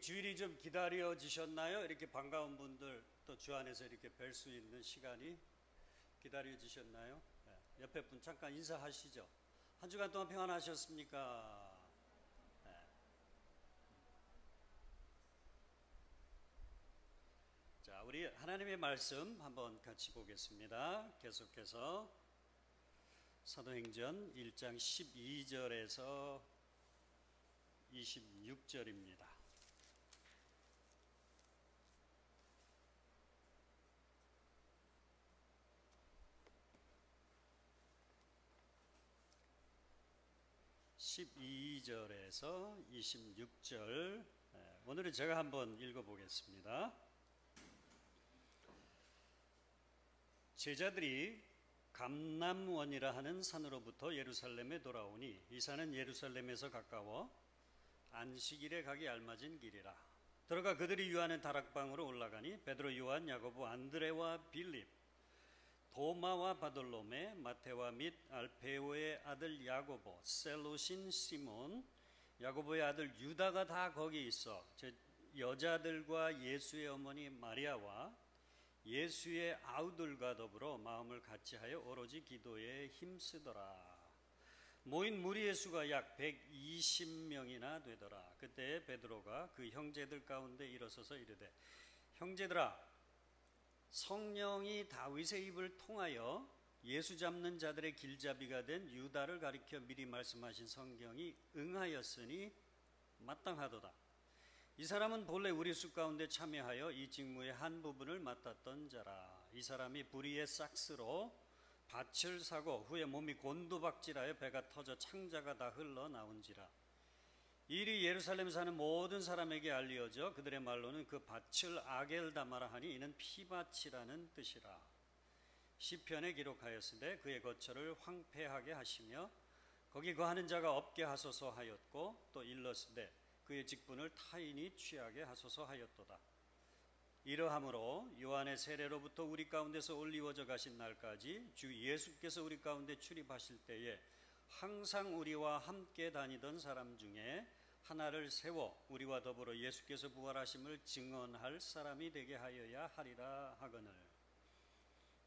주일이 좀 기다려지셨나요? 이렇게 반가운 분들 또 주 안에서 이렇게 뵐 수 있는 시간이 기다려지셨나요? 네. 옆에 분 잠깐 인사하시죠. 한 주간 동안 평안하셨습니까? 네. 자, 우리 하나님의 말씀 한번 같이 보겠습니다. 계속해서 사도행전 1장 12절에서 26절입니다. (12절에서) 26절 오늘은 제가 한번 읽어보겠습니다. 제자들이 감람원이라 하는 산으로부터 예루살렘에 돌아오니 이 산은 예루살렘에서 가까워 안식일에 가기 알맞은 길이라. 들어가 그들이 유하는 다락방으로 올라가니 베드로, 요한, 야고보, 안드레와 빌립, 도마와 바돌로메, 마테와 및 알페오의 아들 야고보, 셀로신 시몬, 야고보의 아들 유다가 다 거기 있어 여자들과 예수의 어머니 마리아와 예수의 아우들과 더불어 마음을 같이하여 오로지 기도에 힘쓰더라. 모인 무리의 수가 약 120명이나 되더라. 그때 베드로가 그 형제들 가운데 일어서서 이르되, 형제들아, 성령이 다윗의 입을 통하여 예수 잡는 자들의 길잡이가 된 유다를 가리켜 미리 말씀하신 성경이 응하였으니 마땅하도다. 이 사람은 본래 우리 수 가운데 참여하여 이 직무의 한 부분을 맡았던 자라. 이 사람이 불의의 싹스로 밭을 사고 후에 몸이 곤두박질하여 배가 터져 창자가 다 흘러나온지라. 이 일이 예루살렘에 사는 모든 사람에게 알려져 그들의 말로는 그 밭을 아겔다마라 하니 이는 피밭이라는 뜻이라. 시편에 기록하였으되 그의 거처를 황폐하게 하시며 거기 거하는 자가 없게 하소서 하였고 또 일렀으되 그의 직분을 타인이 취하게 하소서 하였도다. 이러함으로 요한의 세례로부터 우리 가운데서 올리워져 가신 날까지 주 예수께서 우리 가운데 출입하실 때에 항상 우리와 함께 다니던 사람 중에 하나를 세워 우리와 더불어 예수께서 부활하심을 증언할 사람이 되게 하여야 하리라 하거늘.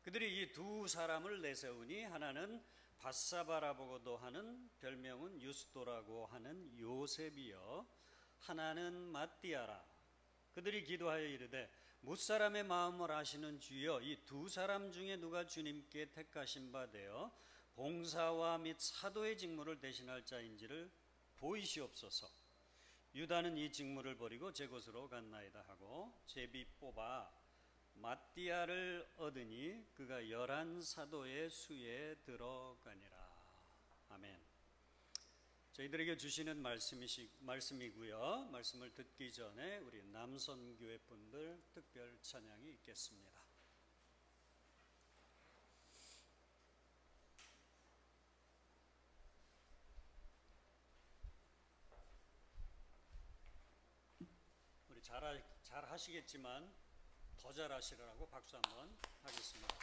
그들이 이 두 사람을 내세우니 하나는 바사바라고도 하는 별명은 유스도라고 하는 요셉이요 하나는 마띠아라. 그들이 기도하여 이르되, 무사람의 마음을 아시는 주여, 이 두 사람 중에 누가 주님께 택하신 바 되어 봉사와 및 사도의 직무를 대신할 자인지를 보이시옵소서. 유다는 이 직무를 버리고 제 곳으로 갔나이다 하고 제비 뽑아 마띠아를 얻으니 그가 11 사도의 수에 들어가니라. 아멘. 저희들에게 주시는 말씀이고요. 말씀을 듣기 전에 우리 남선교회 분들 특별 찬양이 있겠습니다. 우리 잘 하시겠지만 더 잘하시라고 박수 한번 하겠습니다.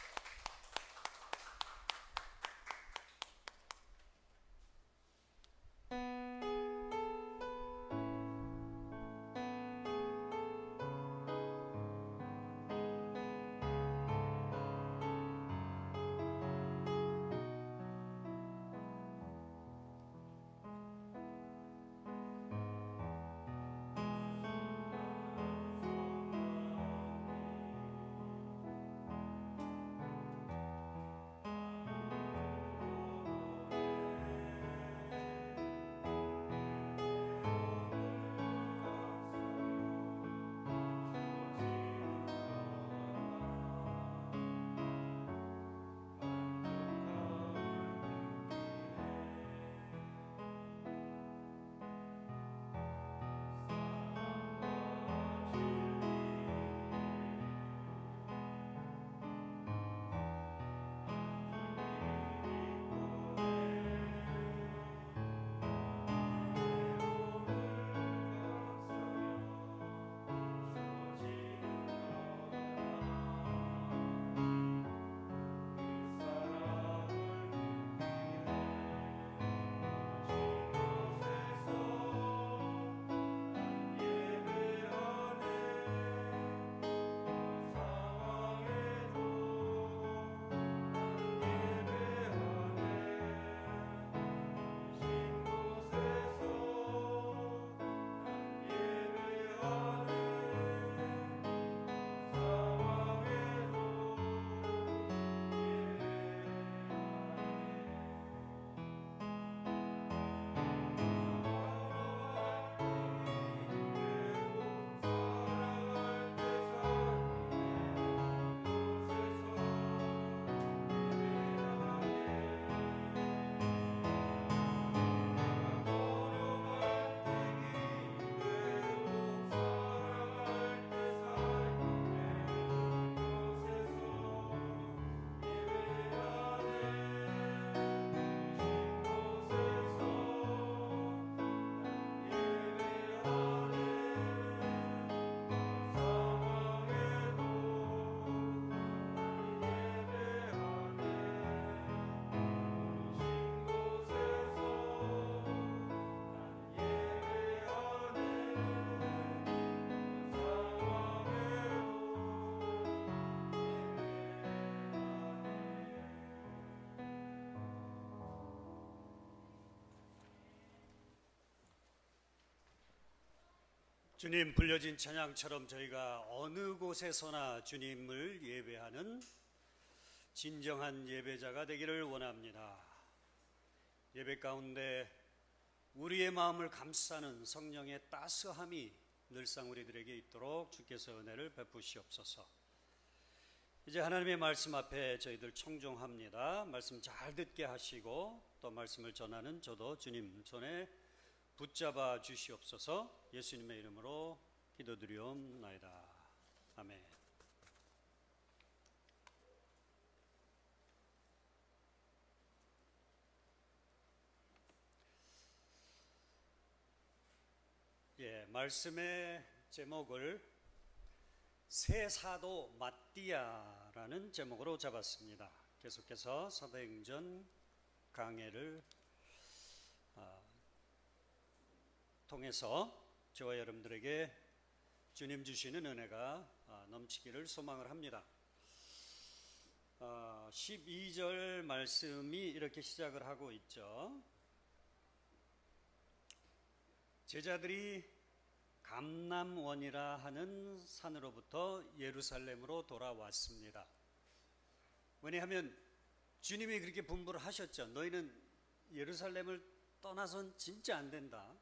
주님 불려진 찬양처럼 저희가 어느 곳에서나 주님을 예배하는 진정한 예배자가 되기를 원합니다. 예배 가운데 우리의 마음을 감싸는 성령의 따스함이 늘상 우리들에게 있도록 주께서 은혜를 베푸시옵소서. 이제 하나님의 말씀 앞에 저희들 청종합니다. 말씀 잘 듣게 하시고 또 말씀을 전하는 저도 주님 손에 붙잡아 주시옵소서. 예수님의 이름으로 기도드리옵나이다. 아멘. 말씀의 제목을 새 사도 마띠아라는 제목으로 잡았습니다. 계속해서 사도행전 강해를 통해서 저와 여러분들에게 주님 주시는 은혜가 넘치기를 소망을 합니다. 12절 말씀이 이렇게 시작을 하고 있죠. 제자들이 감람원이라 하는 산으로부터 예루살렘으로 돌아왔습니다. 왜냐하면 주님이 그렇게 분부를 하셨죠. 너희는 예루살렘을 떠나선 진짜 안 된다.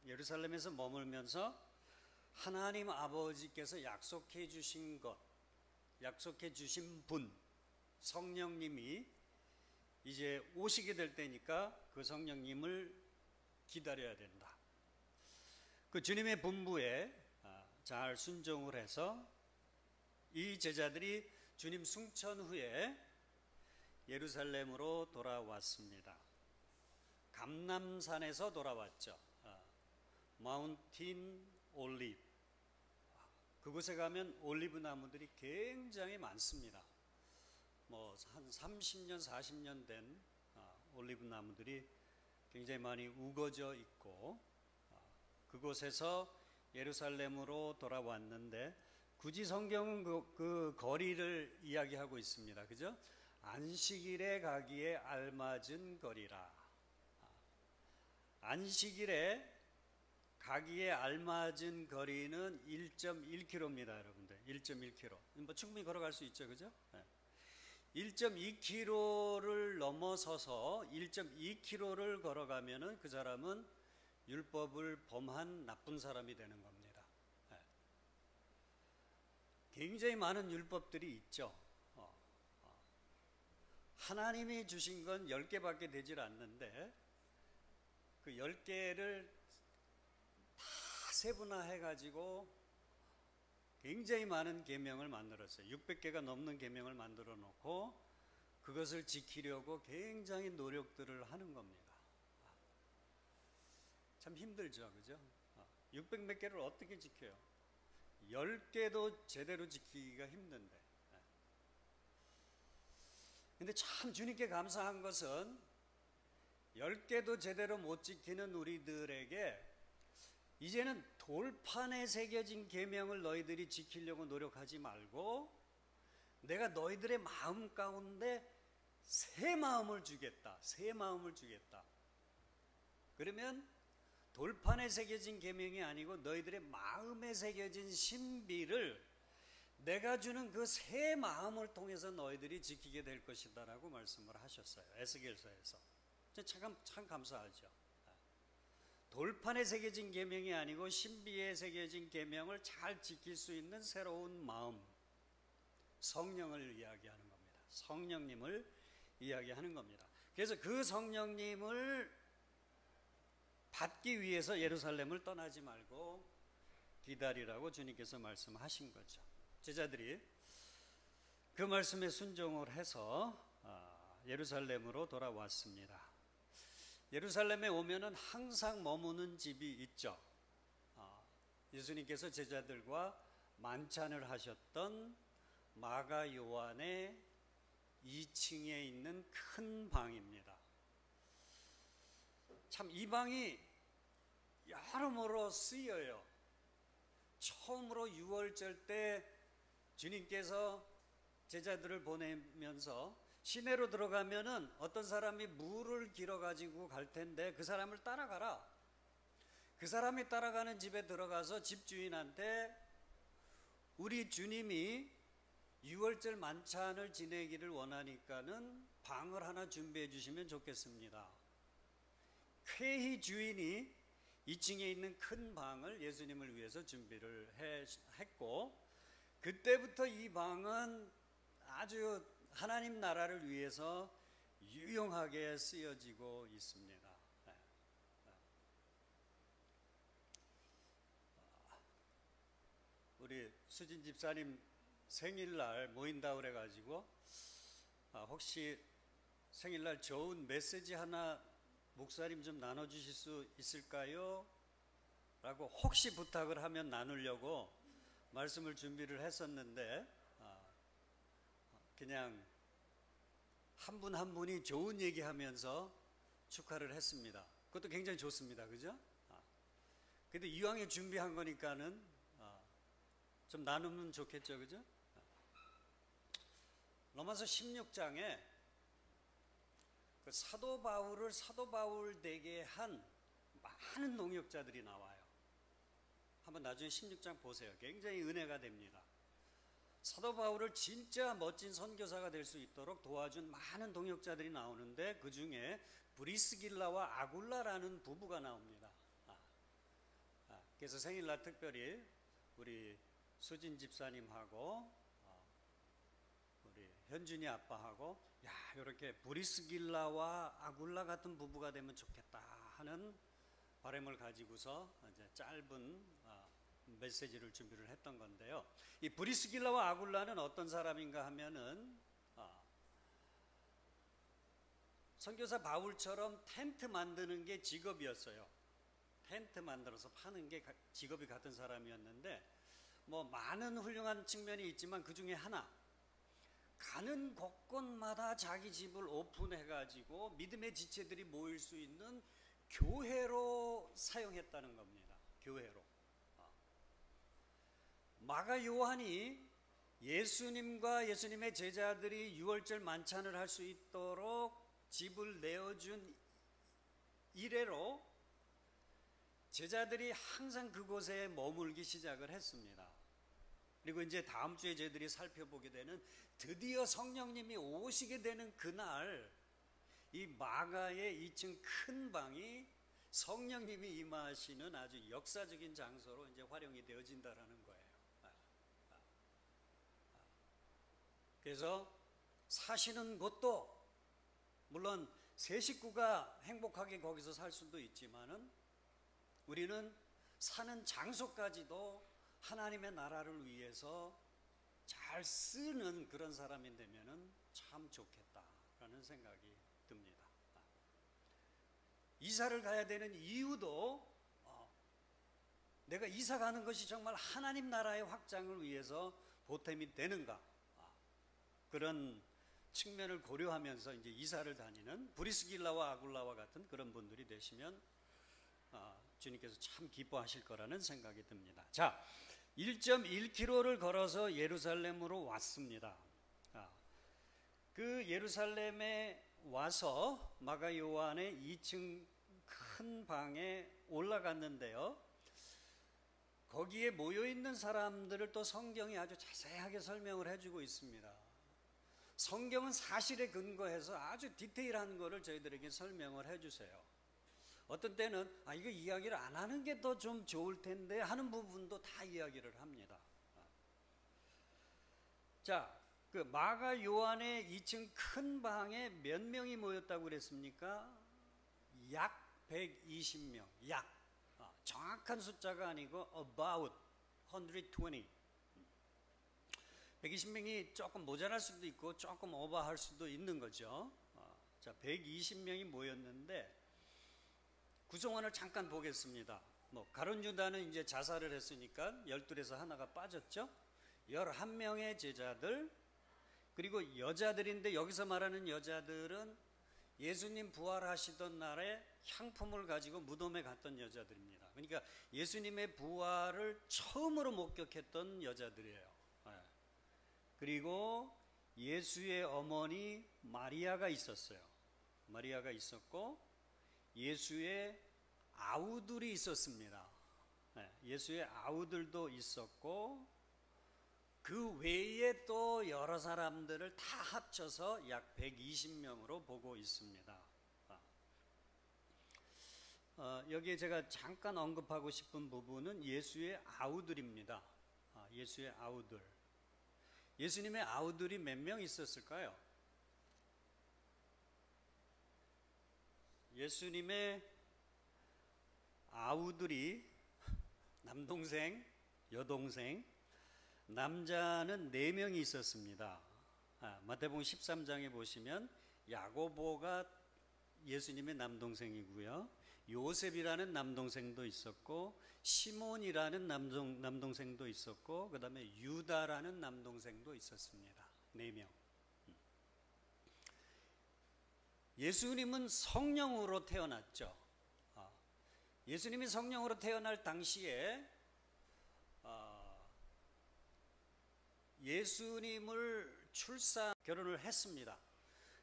예루살렘에서 머물면서 하나님 아버지께서 약속해 주신 것, 약속해 주신 분, 성령님이 이제 오시게 될 때니까 그 성령님을 기다려야 된다. 그 주님의 분부에 잘 순종을 해서 이 제자들이 주님 승천 후에 예루살렘으로 돌아왔습니다. 감람산에서 돌아왔죠. 마운틴 올리브. 그곳에 가면 올리브 나무들이 굉장히 많습니다. 한 30년, 40년 된 올리브 나무들이 굉장히 많이 우거져 있고, 그곳에서 예루살렘으로 돌아왔는데 굳이 성경은 그 거리를 이야기하고 있습니다. 그죠? 안식일에 가기에 알맞은 거리라. 안식일에 가기에 알맞은 거리는 1.1km입니다, 여러분들. 1.1km. 충분히 걸어갈 수 있죠, 그죠? 1.2km를 넘어서서 1.2km를 걸어가면은 그 사람은 율법을 범한 나쁜 사람이 되는 겁니다. 굉장히 많은 율법들이 있죠. 하나님이 주신 건 10개밖에 되질 않는데 그 10개를 다 세분화해가지고 굉장히 많은 계명을 만들었어요. 600개가 넘는 계명을 만들어 놓고 그것을 지키려고 굉장히 노력들을 하는 겁니다. 참 힘들죠, 그죠? 600 몇 개를 어떻게 지켜요? 10개도 제대로 지키기가 힘든데. 근데 참 주님께 감사한 것은 10개도 제대로 못 지키는 우리들에게 이제는 돌판에 새겨진 계명을 너희들이 지키려고 노력하지 말고 내가 너희들의 마음 가운데 새 마음을 주겠다. 새 마음을 주겠다. 그러면 돌판에 새겨진 계명이 아니고 너희들의 마음에 새겨진 신비를 내가 주는 그 새 마음을 통해서 너희들이 지키게 될 것이다 라고 말씀을 하셨어요. 에스겔서에서. 참 감사하죠. 돌판에 새겨진 계명이 아니고 신비에 새겨진 계명을 잘 지킬 수 있는 새로운 마음, 성령을 이야기하는 겁니다. 성령님을 이야기하는 겁니다. 그래서 그 성령님을 받기 위해서 예루살렘을 떠나지 말고 기다리라고 주님께서 말씀하신 거죠. 제자들이 그 말씀에 순종을 해서 예루살렘으로 돌아왔습니다. 예루살렘에 오면은 항상 머무는 집이 있죠. 예수님께서 제자들과 만찬을 하셨던 마가 요한의 2층에 있는 큰 방입니다. 참 이 방이 여러모로 쓰여요. 처음으로 6월절 때 주님께서 제자들을 보내면서 시내로 들어가면은 어떤 사람이 물을 길어 가지고 갈 텐데 그 사람을 따라가라. 그 사람이 따라가는 집에 들어가서 집주인한테 우리 주님이 유월절 만찬을 지내기를 원하니까는 방을 하나 준비해 주시면 좋겠습니다. 쾌히 주인이 2층에 있는 큰 방을 예수님을 위해서 준비를 했고, 그때부터 이 방은 아주 하나님 나라를 위해서 유용하게 쓰여지고 있습니다. 우리 수진 집사님 생일날 모인다 그래가지고 혹시 생일날 좋은 메시지 하나 목사님 좀 나눠주실 수 있을까요? 라고 혹시 부탁을 하면 나누려고 말씀을 준비를 했었는데 그냥 한 분 한 분이 좋은 얘기하면서 축하를 했습니다. 그것도 굉장히 좋습니다. 그죠? 근데 이왕에 준비한 거니까는 좀 나누면 좋겠죠. 그죠? 로마서 16장에 그 사도 바울을 사도 바울 되게 한 많은 동역자들이 나와요. 한번 나중에 16장 보세요. 굉장히 은혜가 됩니다. 사도 바울을 진짜 멋진 선교사가 될 수 있도록 도와준 많은 동역자들이 나오는데 그 중에 브리스길라와 아굴라라는 부부가 나옵니다. 그래서 생일날 특별히 우리 수진 집사님하고 우리 현준이 아빠하고 이렇게 브리스길라와 아굴라 같은 부부가 되면 좋겠다 하는 바람을 가지고서 이제 짧은 메시지를 준비를 했던 건데요. 이 브리스길라와 아굴라는 어떤 사람인가 하면은 선교사 바울처럼 텐트 만드는 게 직업이었어요. 텐트 만들어서 파는 게 직업이 같은 사람이었는데 뭐 많은 훌륭한 측면이 있지만 그 중에 하나, 가는 곳곳마다 자기 집을 오픈해가지고 믿음의 지체들이 모일 수 있는 교회로 사용했다는 겁니다. 교회로. 마가 요한이 예수님과 예수님의 제자들이 유월절 만찬을 할 수 있도록 집을 내어준 이래로 제자들이 항상 그곳에 머물기 시작을 했습니다. 그리고 이제 다음 주에 저희들이 살펴보게 되는 드디어 성령님이 오시게 되는 그날 이 마가의 2층 큰 방이 성령님이 임하시는 아주 역사적인 장소로 이제 활용이 되어진다라는 거예요. 그래서 사시는 곳도 물론 세 식구가 행복하게 거기서 살 수도 있지만은 우리는 사는 장소까지도 하나님의 나라를 위해서 잘 쓰는 그런 사람이 되면은 참 좋겠다라는 생각이 듭니다. 이사를 가야 되는 이유도 내가 이사 가는 것이 정말 하나님 나라의 확장을 위해서 보탬이 되는가, 그런 측면을 고려하면서 이제 이사를 다니는 브리스길라와 아굴라와 같은 그런 분들이 되시면 주님께서 참 기뻐하실 거라는 생각이 듭니다. 자, 1.1km를 걸어서 예루살렘으로 왔습니다. 그 예루살렘에 와서 마가 요한의 2층 큰 방에 올라갔는데요. 거기에 모여있는 사람들을 또 성경이 아주 자세하게 설명을 해주고 있습니다. 성경은 사실에 근거해서 아주 디테일한 거를 저희들에게 설명을 해주세요. 어떤 때는 이거 이야기를 안 하는 게 더 좀 좋을 텐데 하는 부분도 다 이야기를 합니다. 자, 그 마가 요한의 2층 큰 방에 몇 명이 모였다고 그랬습니까? 약 120명. 약. 정확한 숫자가 아니고 about 120. 120명이 조금 모자랄 수도 있고 조금 오버할 수도 있는 거죠. 자, 120명이 모였는데 구성원을 잠깐 보겠습니다. 가룟 유다는 이제 자살을 했으니까 12에서 하나가 빠졌죠. 11명의 제자들, 그리고 여자들인데 여기서 말하는 여자들은 예수님 부활하시던 날에 향품을 가지고 무덤에 갔던 여자들입니다. 그러니까 예수님의 부활을 처음으로 목격했던 여자들이에요. 그리고 예수의 어머니 마리아가 있었어요. 마리아가 있었고 예수의 아우들이 있었습니다. 예수의 아우들도 있었고 그 외에 또 여러 사람들을 다 합쳐서 약 120명으로 보고 있습니다. 여기에 제가 잠깐 언급하고 싶은 부분은 예수의 아우들입니다. 예수의 아우들. 예수님의 아우들이 몇 명 있었을까요? 예수님의 아우들이 남동생, 여동생, 남자는 4명이 있었습니다. 마태복음 13장에 보시면 야고보가 예수님의 남동생이고요. 요셉이라는 남동생도 있었고 시몬이라는 남동생도 있었고 그 다음에 유다라는 남동생도 있었습니다. 4명. 예수님은 성령으로 태어났죠. 예수님이 성령으로 태어날 당시에 예수님을 결혼을 했습니다.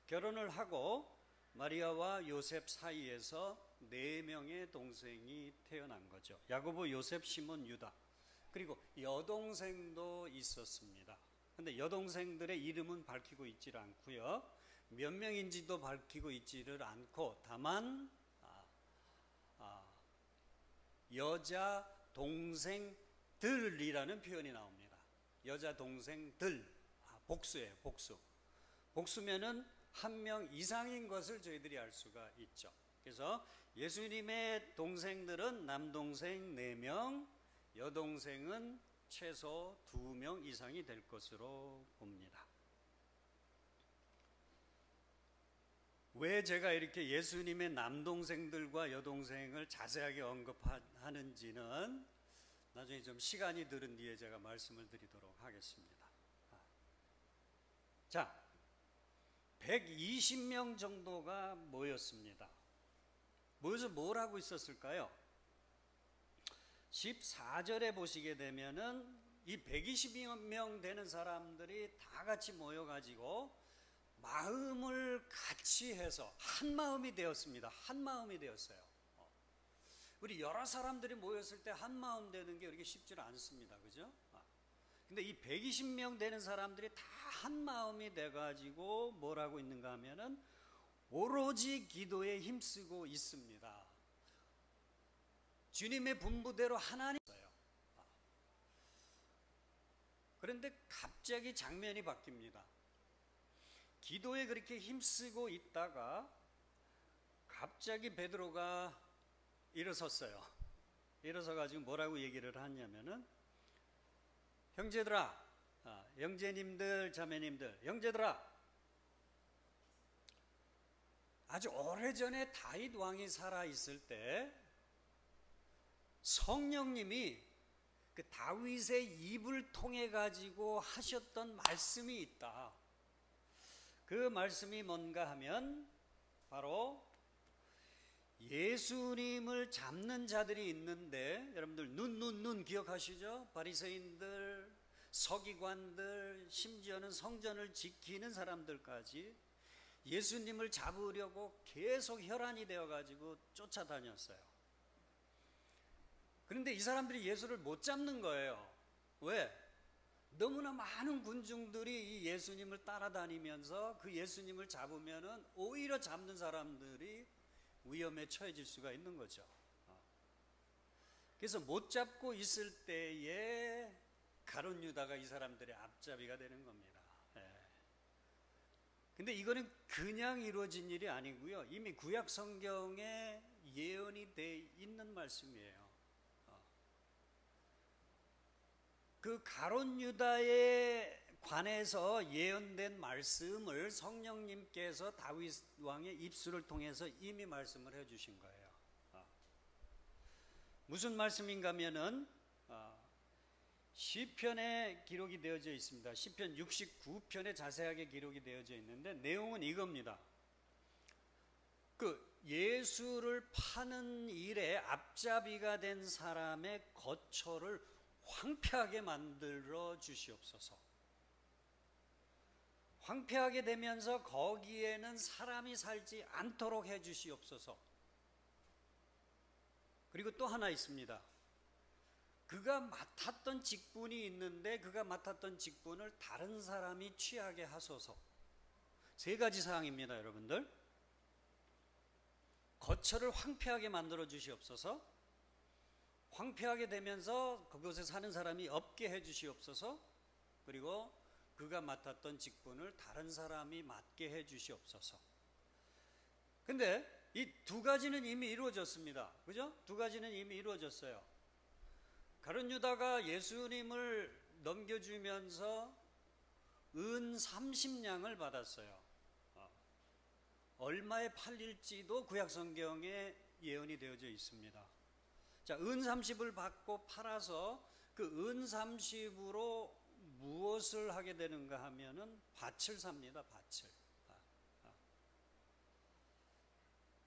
결혼을 하고 마리아와 요셉 사이에서 4명의 동생이 태어난 거죠. 야고보, 요셉, 시몬, 유다. 그리고 여동생도 있었습니다. 근데 여동생들의 이름은 밝히고 있질 않고요. 몇 명인지도 밝히고 있지를 않고 다만 여자 동생들이라는 표현이 나옵니다. 여자 동생들. 복수예요, 복수. 복수면은 한 명 이상인 것을 저희들이 알 수가 있죠. 그래서 예수님의 동생들은 남동생 4명, 여동생은 최소 2명 이상이 될 것으로 봅니다. 왜 제가 이렇게 예수님의 남동생들과 여동생을 자세하게 언급하는지는 나중에 좀 시간이 들은 뒤에 제가 말씀을 드리도록 하겠습니다. 자, 120명 정도가 모였습니다. 모여서 뭘 하고 있었을까요? 14절에 보시게 되면은 이 120명 되는 사람들이 다 같이 모여가지고 마음을 같이 해서 한 마음이 되었습니다. 한 마음이 되었어요. 우리 여러 사람들이 모였을 때 한 마음 되는 게 그렇게 쉽지 않습니다. 그죠? 근데 이 120명 되는 사람들이 다 한 마음이 돼가지고 뭘 하고 있는가 하면은 오로지 기도에 힘쓰고 있습니다. 주님의 분부대로 하나님 있어요. 그런데 갑자기 장면이 바뀝니다. 기도에 그렇게 힘쓰고 있다가 갑자기 베드로가 일어섰어요. 일어서가지고 뭐라고 얘기를 하냐면은 형제들아, 형제님들, 자매님들, 형제들아, 아주 오래전에 다윗 왕이 살아있을 때 성령님이 그 다윗의 입을 통해 가지고 하셨던 말씀이 있다. 그 말씀이 뭔가 하면 바로 예수님을 잡는 자들이 있는데 여러분들 눈 기억하시죠? 바리새인들, 서기관들, 심지어는 성전을 지키는 사람들까지 예수님을 잡으려고 계속 혈안이 되어가지고 쫓아다녔어요. 그런데 이 사람들이 예수를 못 잡는 거예요. 왜? 너무나 많은 군중들이 이 예수님을 따라다니면서 그 예수님을 잡으면은 오히려 잡는 사람들이 위험에 처해질 수가 있는 거죠. 그래서 못 잡고 있을 때에 가룟 유다가 이 사람들의 앞잡이가 되는 겁니다. 근데 이거는 그냥 이루어진 일이 아니고요. 이미 구약 성경에 예언이 돼 있는 말씀이에요. 그 가룟 유다에 관해서 예언된 말씀을 성령님께서 다윗 왕의 입술을 통해서 이미 말씀을 해주신 거예요. 무슨 말씀인가 하면은 시편에 기록이 되어져 있습니다. 시편 69편에 자세하게 기록이 되어져 있는데 내용은 이겁니다. 그 예수를 파는 일에 앞잡이가 된 사람의 거처를 황폐하게 만들어 주시옵소서. 황폐하게 되면서 거기에는 사람이 살지 않도록 해 주시옵소서. 그리고 또 하나 있습니다. 그가 맡았던 직분이 있는데 그가 맡았던 직분을 다른 사람이 취하게 하소서. 세 가지 사항입니다, 여러분들. 거처를 황폐하게 만들어 주시옵소서. 황폐하게 되면서 그곳에 사는 사람이 없게 해 주시옵소서. 그리고 그가 맡았던 직분을 다른 사람이 맡게 해 주시옵소서. 근데 이 두 가지는 이미 이루어졌습니다. 그죠? 두 가지는 이미 이루어졌어요. 가룟 유다가 예수님을 넘겨주면서 은 30냥을 받았어요. 얼마에 팔릴지도 구약성경에 예언이 되어져 있습니다. 자, 은 30을 받고 팔아서 그 은 30으로 무엇을 하게 되는가 하면은 밭을 삽니다.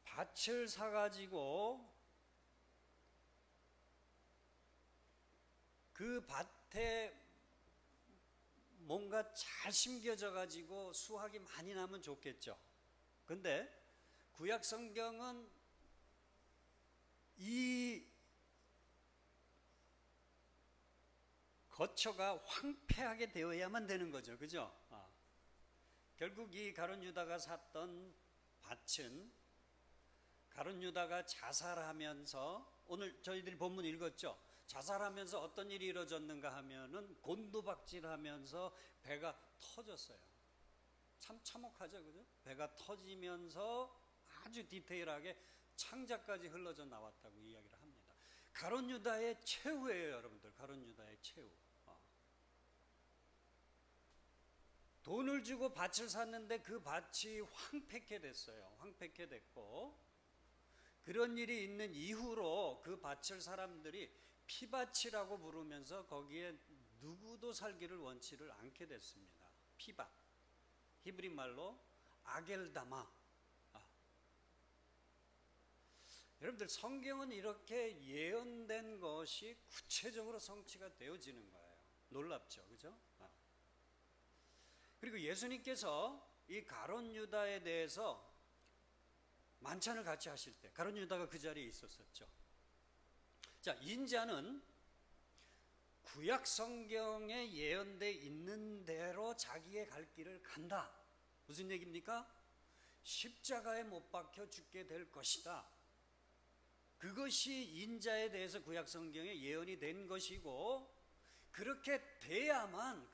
밭을 사가지고 그 밭에 뭔가 잘 심겨져 가지고 수확이 많이 나면 좋겠죠. 근데 구약 성경은 이 거처가 황폐하게 되어야만 되는 거죠. 그죠? 결국 이 가룟 유다가 샀던 밭은 가룟 유다가 자살하면서, 오늘 저희들이 본문 읽었죠. 자살하면서 어떤 일이 이루어졌는가 하면은 곤두박질하면서 배가 터졌어요. 참 참혹하죠, 그죠? 배가 터지면서 아주 디테일하게 창자까지 흘러져 나왔다고 이야기를 합니다. 가룟 유다의 최후예요, 여러분들. 가룟 유다의 최후. 돈을 주고 밭을 샀는데 그 밭이 황폐케 됐어요. 황폐케 됐고, 그런 일이 있는 이후로 그 밭을 사람들이 피밭이라고 부르면서 거기에 누구도 살기를 원치를 않게 됐습니다. 피밭, 히브리 말로 아겔다마. 여러분들, 성경은 이렇게 예언된 것이 구체적으로 성취가 되어지는 거예요. 놀랍죠, 그죠? 그리고 예수님께서 이 가룟 유다에 대해서 만찬을 같이 하실 때 가룟 유다가 그 자리에 있었었죠. 자, 인자는 구약 성경에 예언돼 있는 대로 자기의 갈 길을 간다. 무슨 얘기입니까? 십자가에 못 박혀 죽게 될 것이다. 그것이 인자에 대해서 구약 성경에 예언이 된 것이고, 그렇게 돼야만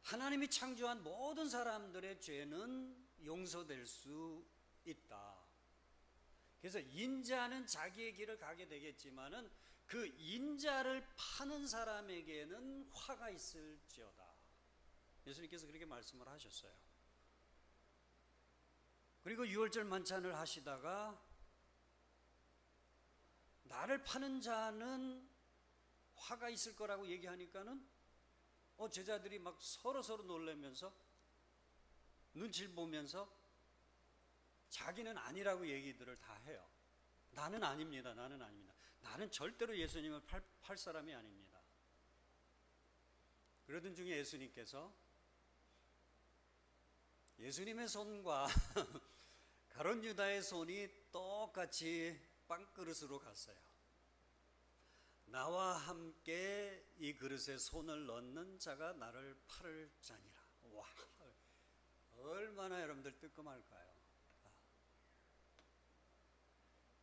하나님이 창조한 모든 사람들의 죄는 용서될 수 있다. 그래서 인자는 자기의 길을 가게 되겠지만은 그 인자를 파는 사람에게는 화가 있을지어다. 예수님께서 그렇게 말씀을 하셨어요. 그리고 유월절 만찬을 하시다가 나를 파는 자는 화가 있을 거라고 얘기하니까는 제자들이 막 서로 놀라면서 눈치를 보면서 자기는 아니라고 얘기들을 다 해요. 나는 아닙니다. 나는 절대로 예수님을 팔 사람이 아닙니다. 그러던 중에 예수님께서 예수님의 손과 가룟 유다의 손이 똑같이 빵그릇으로 갔어요. 나와 함께 이 그릇에 손을 넣는 자가 나를 팔을 자니라. 와, 얼마나 여러분들 뜨끔할까요?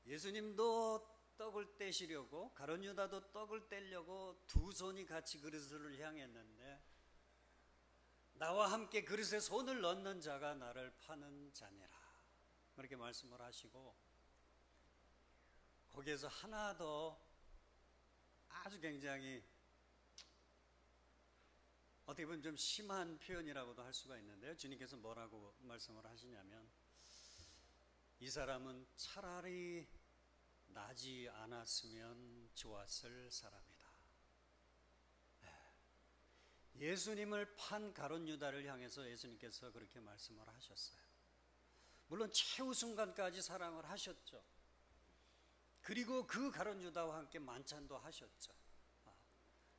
예수님도 떡을 떼시려고, 가룟 유다도 떡을 떼려고 두 손이 같이 그릇을 향했는데, 나와 함께 그릇에 손을 넣는 자가 나를 파는 자니라. 그렇게 말씀을 하시고, 거기에서 하나 더 아주 굉장히 어떻게 보면 좀 심한 표현이라고도 할 수가 있는데요. 주님께서 뭐라고 말씀을 하시냐면, 이 사람은 차라리 나지 않았으면 좋았을 사람이다. 예수님을 판 가룟 유다를 향해서 예수님께서 그렇게 말씀을 하셨어요. 물론 최후 순간까지 사랑을 하셨죠. 그리고 그 가룟 유다와 함께 만찬도 하셨죠.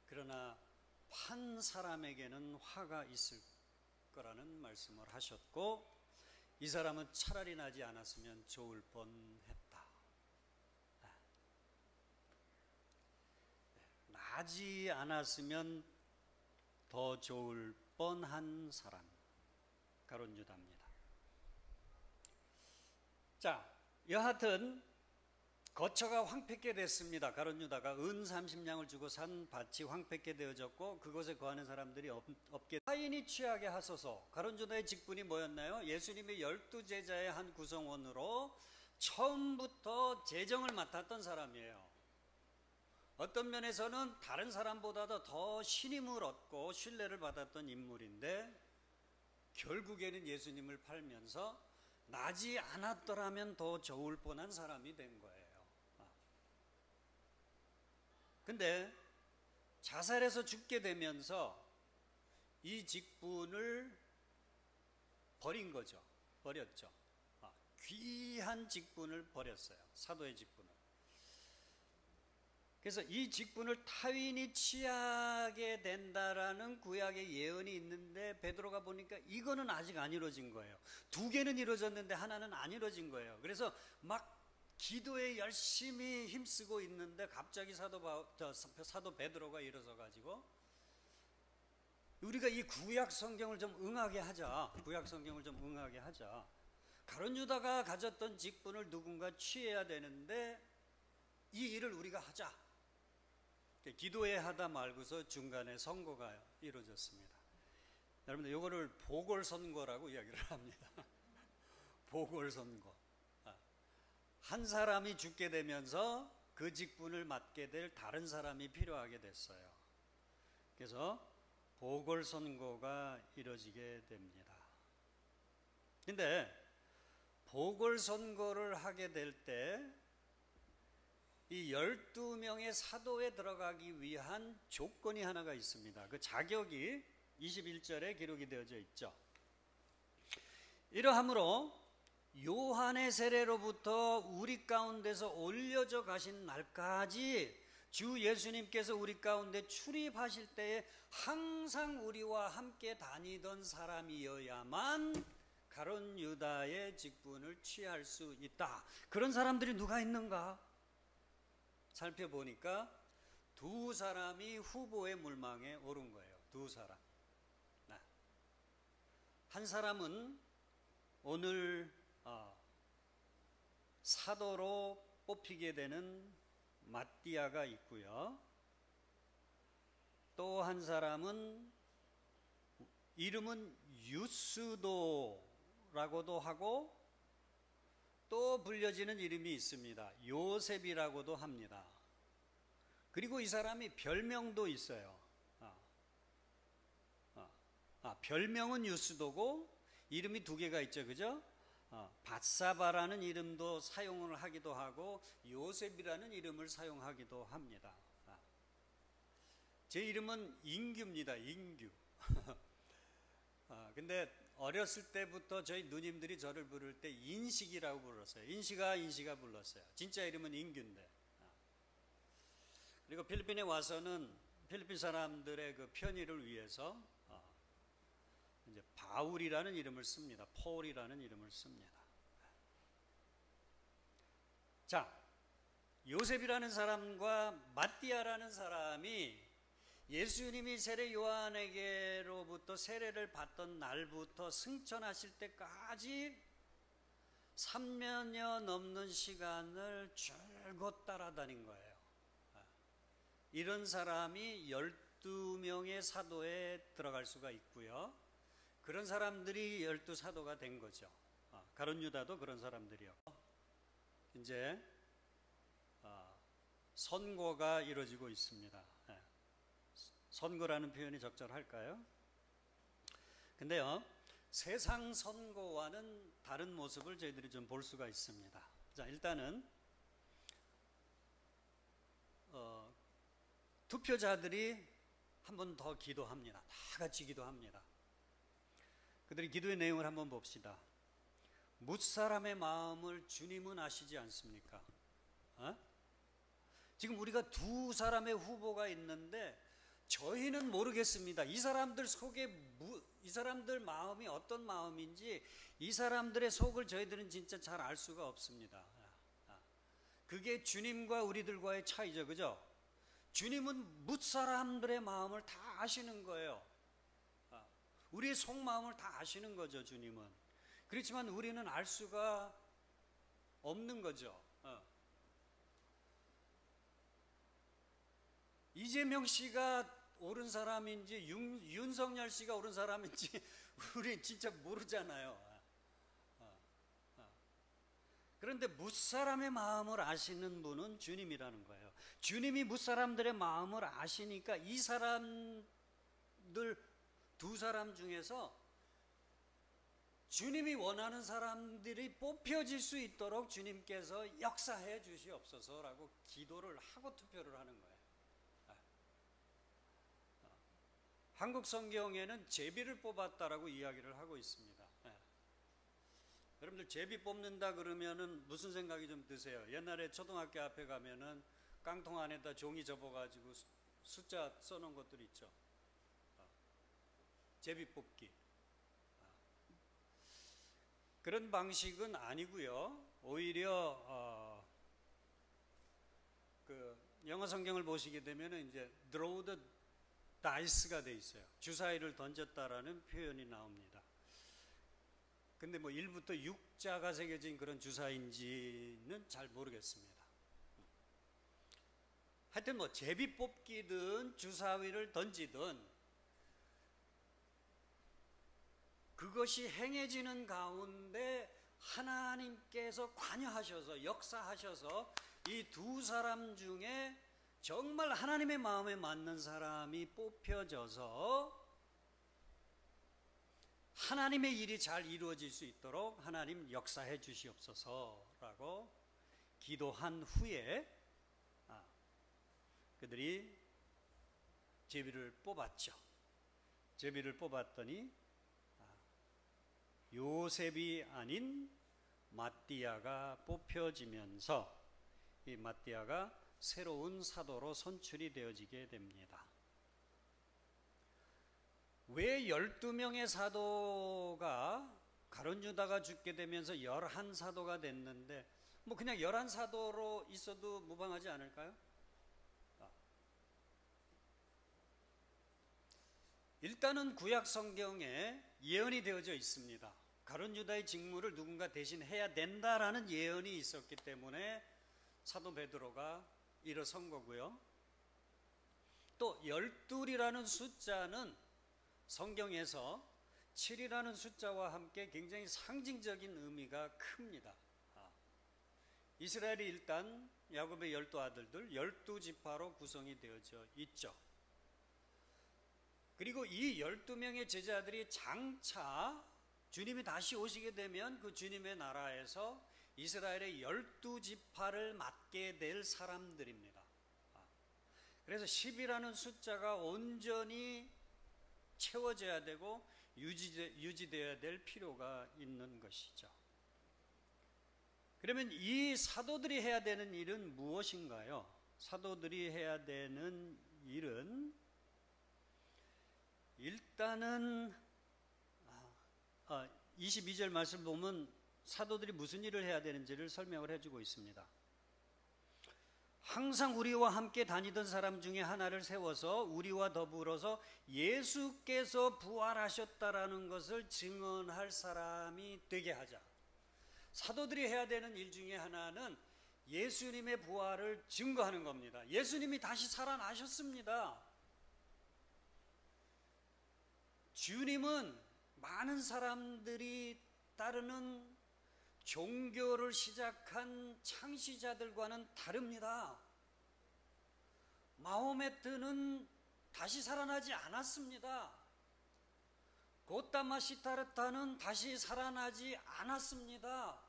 그러나 판 사람에게는 화가 있을 거라는 말씀을 하셨고, 이 사람은 차라리 나지 않았으면 좋을 뻔했다. 나지 않았으면 더 좋을 뻔한 사람, 가룟 유다입니다. 자, 여하튼 거처가 황폐케 됐습니다. 가룟 유다가 은 30냥을 주고 산 밭이 황폐케 되어졌고 그곳에 거하는 사람들이 없게 타인이 취하게 하소서. 가룟 유다의 직분이 뭐였나요? 예수님의 12제자의 한 구성원으로 처음부터 재정을 맡았던 사람이에요. 어떤 면에서는 다른 사람보다도 더 신임을 얻고 신뢰를 받았던 인물인데 결국에는 예수님을 팔면서 나지 않았더라면 더 좋을 뻔한 사람이 된 거예요. 근데 자살해서 죽게 되면서 이 직분을 버린 거죠. 버렸죠. 귀한 직분을 버렸어요. 사도의 직분을. 그래서 이 직분을 타인이 취하게 된다라는 구약의 예언이 있는데 베드로가 보니까 이거는 아직 안 이루어진 거예요. 2개는 이루어졌는데 하나는 안 이루어진 거예요. 그래서 막 기도에 열심히 힘쓰고 있는데 갑자기 사도 베드로가 일어서 가지고 우리가 이 구약 성경을 좀 응하게 하자. 구약 성경을 좀 응하게 하자. 가룟 유다가 가졌던 직분을 누군가 취해야 되는데 이 일을 우리가 하자. 기도에 하다 말고서 중간에 선거가 이루어졌습니다. 여러분들 이거를 보궐선거라고 이야기를 합니다. 보궐선거. 한 사람이 죽게 되면서 그 직분을 맡게 될 다른 사람이 필요하게 됐어요. 그래서 보궐선거가 이루어지게 됩니다. 근데 보궐선거를 하게 될 때 이 12명의 사도에 들어가기 위한 조건이 하나가 있습니다. 그 자격이 21절에 기록이 되어져 있죠. 이러함으로 요한의 세례로부터 우리 가운데서 올려져 가신 날까지 주 예수님께서 우리 가운데 출입하실 때에 항상 우리와 함께 다니던 사람이어야만 가룟 유다의 직분을 취할 수 있다. 그런 사람들이 누가 있는가? 살펴보니까 2사람이 후보의 물망에 오른 거예요. 2사람. 한 사람은 오늘 사도로 뽑히게 되는 마띠아가 있고요. 또 한 사람은 이름은 유스도라고도 하고 또 불려지는 이름이 있습니다. 요셉이라고도 합니다. 그리고 이 사람이 별명도 있어요. 별명은 유스도고 이름이 2개가 있죠. 그죠? 밧사바라는 이름도 사용을 하기도 하고 요셉이라는 이름을 사용하기도 합니다. 제 이름은 인규입니다. 인규. 근데 어렸을 때부터 저희 누님들이 저를 부를 때 인식이라고 불렀어요. 인식아 불렀어요. 진짜 이름은 인규인데. 그리고 필리핀에 와서는 필리핀 사람들의 그 편의를 위해서 이제 바울이라는 이름을 씁니다. 폴이라는 이름을 씁니다. 자, 요셉이라는 사람과 마띠아라는 사람이 예수님이 세례 요한에게로부터 세례를 받던 날부터 승천하실 때까지 3년여 넘는 시간을 줄곧 따라다닌 거예요. 이런 사람이 12명의 사도에 들어갈 수가 있고요. 그런 사람들이 12사도가 된 거죠. 가룟 유다도 그런 사람들이었고 이제 선거가 이루어지고 있습니다. 선거라는 표현이 적절할까요? 근데요, 세상 선거와는 다른 모습을 저희들이 좀 볼 수가 있습니다. 자, 일단은 투표자들이 한 번 더 기도합니다. 다 같이 기도합니다. 그들이 기도의 내용을 한번 봅시다. 뭇사람의 마음을 주님은 아시지 않습니까? 지금 우리가 2사람의 후보가 있는데 저희는 모르겠습니다. 이 사람들 속에 이 사람들 마음이 어떤 마음인지 이 사람들의 속을 저희들은 진짜 잘 알 수가 없습니다. 그게 주님과 우리들과의 차이죠. 그죠? 주님은 뭇사람들의 마음을 다 아시는 거예요. 우리의 속마음을 다 아시는 거죠, 주님은. 그렇지만 우리는 알 수가 없는 거죠. 이재명 씨가 옳은 사람인지 윤석열 씨가 옳은 사람인지 우리 진짜 모르잖아요. 그런데 뭇사람의 마음을 아시는 분은 주님이라는 거예요. 주님이 뭇사람들의 마음을 아시니까 이 사람들 두 사람 중에서 주님이 원하는 사람들이 뽑혀질 수 있도록 주님께서 역사해 주시옵소서라고 기도를 하고 투표를 하는 거예요. 한국 성경에는 제비를 뽑았다라고 이야기를 하고 있습니다. 여러분들 제비 뽑는다 그러면은 무슨 생각이 좀 드세요? 옛날에 초등학교 앞에 가면은 깡통 안에다 종이 접어가지고 숫자 써놓은 것들 있죠. 제비 뽑기. 그런 방식은 아니고요. 오히려 그 영어 성경을 보시게 되면은 이제 draw the dice가 돼 있어요. 주사위를 던졌다라는 표현이 나옵니다. 근데 뭐 1부터 6자가 새겨진 그런 주사인지는 잘 모르겠습니다. 하여튼 뭐 제비 뽑기든 주사위를 던지든 그것이 행해지는 가운데 하나님께서 관여하셔서 역사하셔서 이 두 사람 중에 정말 하나님의 마음에 맞는 사람이 뽑혀져서 하나님의 일이 잘 이루어질 수 있도록 하나님 역사해 주시옵소서라고 기도한 후에 그들이 제비를 뽑았죠. 제비를 뽑았더니 요셉이 아닌 마띠아가 뽑혀지면서 이 마띠아가 새로운 사도로 선출이 되어지게 됩니다. 왜 12명의 사도가 가룟 유다가 죽게 되면서 11사도가 됐는데 뭐 그냥 11사도로 있어도 무방하지 않을까요? 일단은 구약 성경에 예언이 되어져 있습니다. 가룟 유다의 직무를 누군가 대신 해야 된다라는 예언이 있었기 때문에 사도 베드로가 일어선 거고요. 또 12이라는 숫자는 성경에서 7이라는 숫자와 함께 굉장히 상징적인 의미가 큽니다. 이스라엘이 일단 야곱의 12아들들 12지파로 구성이 되어져 있죠. 그리고 이 12명의 제자들이 장차 주님이 다시 오시게 되면 그 주님의 나라에서 이스라엘의 12지파를 맡게 될 사람들입니다. 그래서 10이라는 숫자가 온전히 채워져야 되고 유지되어야 될 필요가 있는 것이죠. 그러면 이 사도들이 해야 되는 일은 무엇인가요? 사도들이 해야 되는 일은 일단은 22절 말씀 보면 사도들이 무슨 일을 해야 되는지를 설명을 해주고 있습니다. 항상 우리와 함께 다니던 사람 중에 하나를 세워서 우리와 더불어서 예수께서 부활하셨다라는 것을 증언할 사람이 되게 하자. 사도들이 해야 되는 일 중에 하나는 예수님의 부활을 증거하는 겁니다. 예수님이 다시 살아나셨습니다. 주님은 많은 사람들이 따르는 종교를 시작한 창시자들과는 다릅니다. 마호메트는 다시 살아나지 않았습니다. 고타마 시타르타는 다시 살아나지 않았습니다.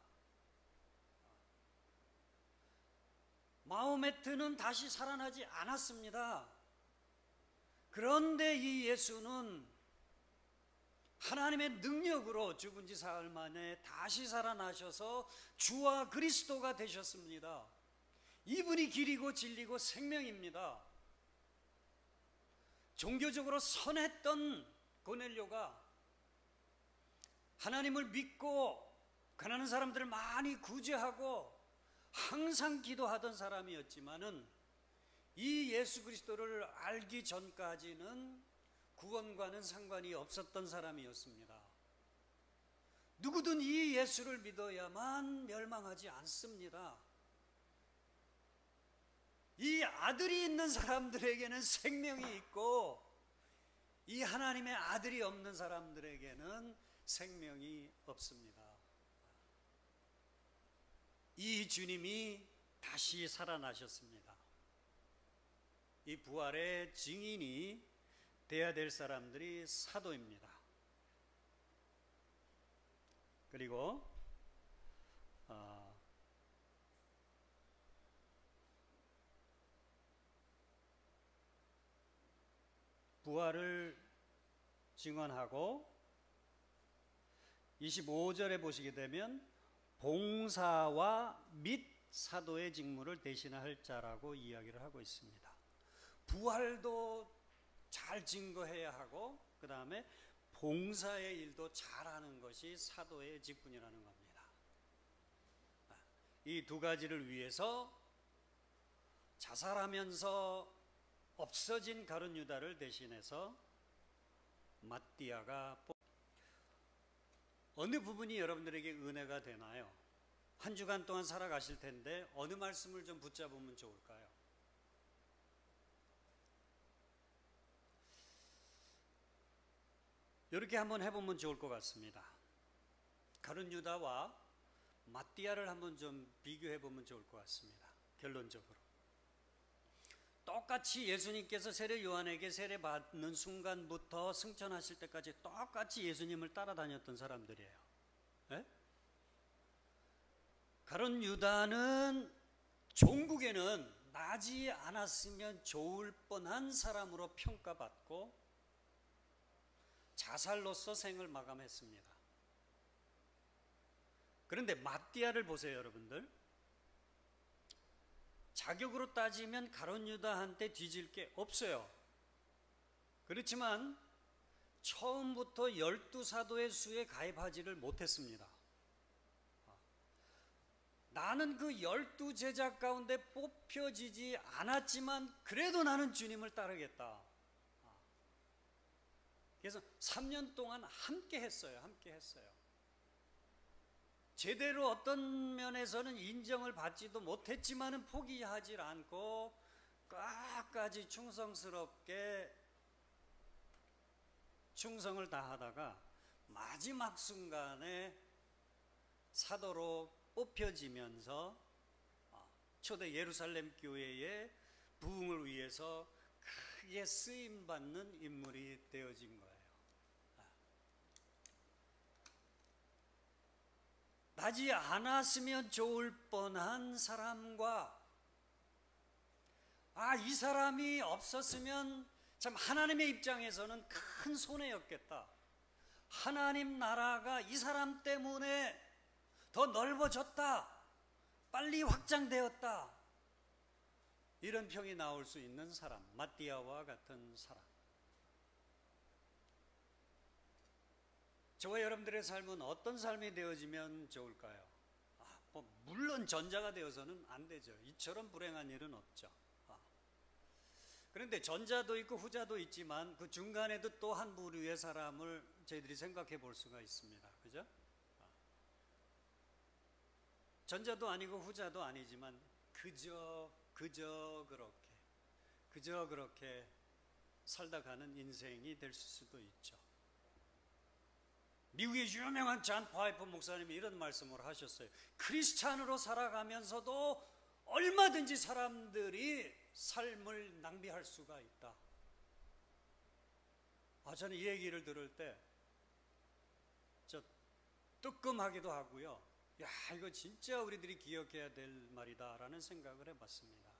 마호메트는 다시 살아나지 않았습니다. 그런데 이 예수는 하나님의 능력으로 죽은 지 사흘 만에 다시 살아나셔서 주와 그리스도가 되셨습니다. 이분이 길이고 진리고 생명입니다. 종교적으로 선했던 고넬료가 하나님을 믿고 가난한 사람들을 많이 구제하고 항상 기도하던 사람이었지만은 이 예수 그리스도를 알기 전까지는 구원과는 상관이 없었던 사람이었습니다. 누구든 이 예수를 믿어야만 멸망하지 않습니다. 이 아들이 있는 사람들에게는 생명이 있고 이 하나님의 아들이 없는 사람들에게는 생명이 없습니다. 이 주님이 다시 살아나셨습니다. 이 부활의 증인이 되어야 될 사람들이 사도입니다. 그리고 부활을 증언하고 25절에 보시게 되면 봉사와 및 사도의 직무를 대신할 자라고 이야기를 하고 있습니다. 부활도 잘 증거해야 하고 그 다음에 봉사의 일도 잘하는 것이 사도의 직분이라는 겁니다. 이 두 가지를 위해서 자살하면서 없어진 가룟 유다를 대신해서 마띠아가 어느 부분이 여러분들에게 은혜가 되나요? 한 주간 동안 살아가실 텐데 어느 말씀을 좀 붙잡으면 좋을까요? 이렇게 한번 해보면 좋을 것 같습니다. 가룟 유다와 마띠아를 한번 좀 비교해보면 좋을 것 같습니다. 결론적으로 똑같이 예수님께서 세례 요한에게 세례 받는 순간부터 승천하실 때까지 똑같이 예수님을 따라다녔던 사람들이에요. 네? 가룟 유다는 종국에는 나지 않았으면 좋을 뻔한 사람으로 평가받고 자살로서 생을 마감했습니다. 그런데 마띠아를 보세요, 여러분들. 자격으로 따지면 가룟 유다한테 뒤질 게 없어요. 그렇지만 처음부터 12사도의 수에 가입하지를 못했습니다. 나는 그 12제자 가운데 뽑혀지지 않았지만 그래도 나는 주님을 따르겠다. 그래서 3년 동안 함께 했어요. 제대로 어떤 면에서는 인정을 받지도 못했지만은 포기하지 않고 끝까지 충성스럽게 충성을 다하다가 마지막 순간에 사도로 뽑혀지면서 초대 예루살렘 교회의 부흥을 위해서 크게 쓰임받는 인물이 되어진 거예요. 나지 않았으면 좋을 뻔한 사람과 이 사람이 없었으면 참 하나님의 입장에서는 큰 손해였겠다. 하나님 나라가 이 사람 때문에 더 넓어졌다. 빨리 확장되었다. 이런 평이 나올 수 있는 사람, 마띠아와 같은 사람. 저와 여러분들의 삶은 어떤 삶이 되어지면 좋을까요? 물론 전자가 되어서는 안 되죠. 이처럼 불행한 일은 없죠. 그런데 전자도 있고 후자도 있지만 그 중간에도 또 한 부류의 사람을 저희들이 생각해 볼 수가 있습니다. 그죠? 전자도 아니고 후자도 아니지만 그저 그렇게 살다 가는 인생이 될 수도 있죠. 미국의 유명한 잔 파이퍼 목사님이 이런 말씀을 하셨어요. 크리스찬으로 살아가면서도 얼마든지 사람들이 삶을 낭비할 수가 있다. 저는 이 얘기를 들을 때 저 뜨끔하기도 하고요. 이거 진짜 우리들이 기억해야 될 말이다 라는 생각을 해봤습니다.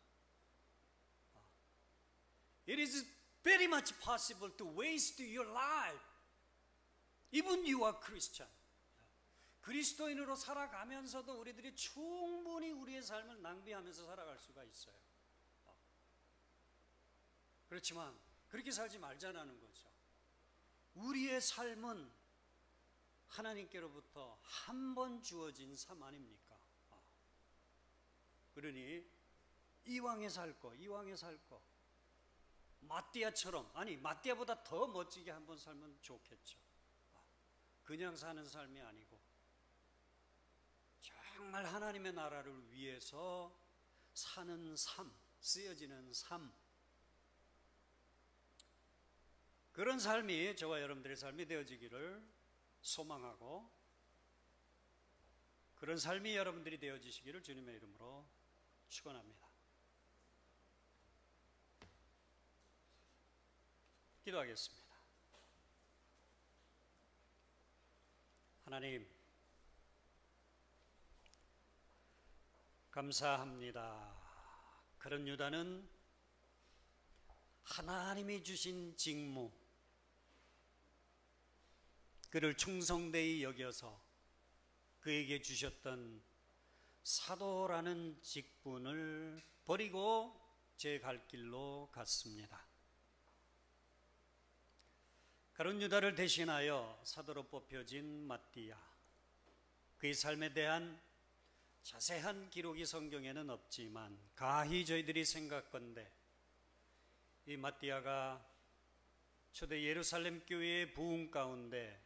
It is very much possible to waste your life even you are Christian. 그리스도인으로 살아가면서도 우리들이 충분히 우리의 삶을 낭비하면서 살아갈 수가 있어요. 그렇지만 그렇게 살지 말자는 거죠. 우리의 삶은 하나님께로부터 한 번 주어진 삶 아닙니까? 그러니 이왕에 살 거, 이왕에 살 거. 마띠아처럼, 아니 마띠아보다 더 멋지게 한번 살면 좋겠죠. 그냥 사는 삶이 아니고 정말 하나님의 나라를 위해서 사는 삶, 쓰여지는 삶, 그런 삶이 저와 여러분들의 삶이 되어지기를 소망하고, 그런 삶이 여러분들이 되어지시기를 주님의 이름으로 축원합니다. 기도하겠습니다. 하나님, 감사합니다. 그런 유다는 하나님이 주신 직무, 그를 충성되이 여겨서 그에게 주셨던 사도라는 직분을 버리고 제 갈 길로 갔습니다. 그런 유다를 대신하여 사도로 뽑혀진 마띠아, 그의 삶에 대한 자세한 기록이 성경에는 없지만 가히 저희들이 생각건대 이 마띠아가 초대 예루살렘 교회의 부흥 가운데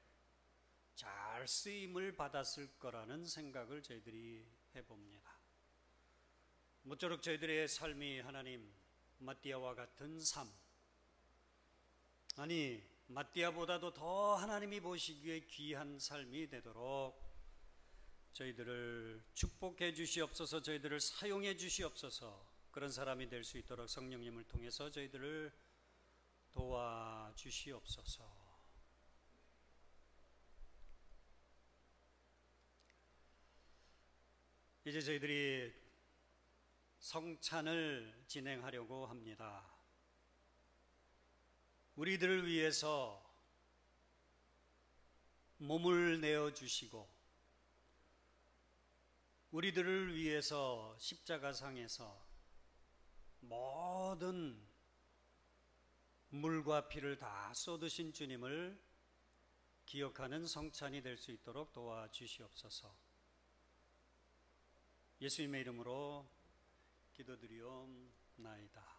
잘 쓰임을 받았을 거라는 생각을 저희들이 해봅니다. 모쪼록 저희들의 삶이 하나님 마띠아와 같은 삶, 아니 마띠아보다도 더 하나님이 보시기에 귀한 삶이 되도록 저희들을 축복해 주시옵소서, 저희들을 사용해 주시옵소서. 그런 사람이 될 수 있도록 성령님을 통해서 저희들을 도와주시옵소서. 이제 저희들이 성찬을 진행하려고 합니다. 우리들을 위해서 몸을 내어주시고 우리들을 위해서 십자가상에서 모든 물과 피를 다 쏟으신 주님을 기억하는 성찬이 될 수 있도록 도와주시옵소서. 예수님의 이름으로 기도드리옵나이다.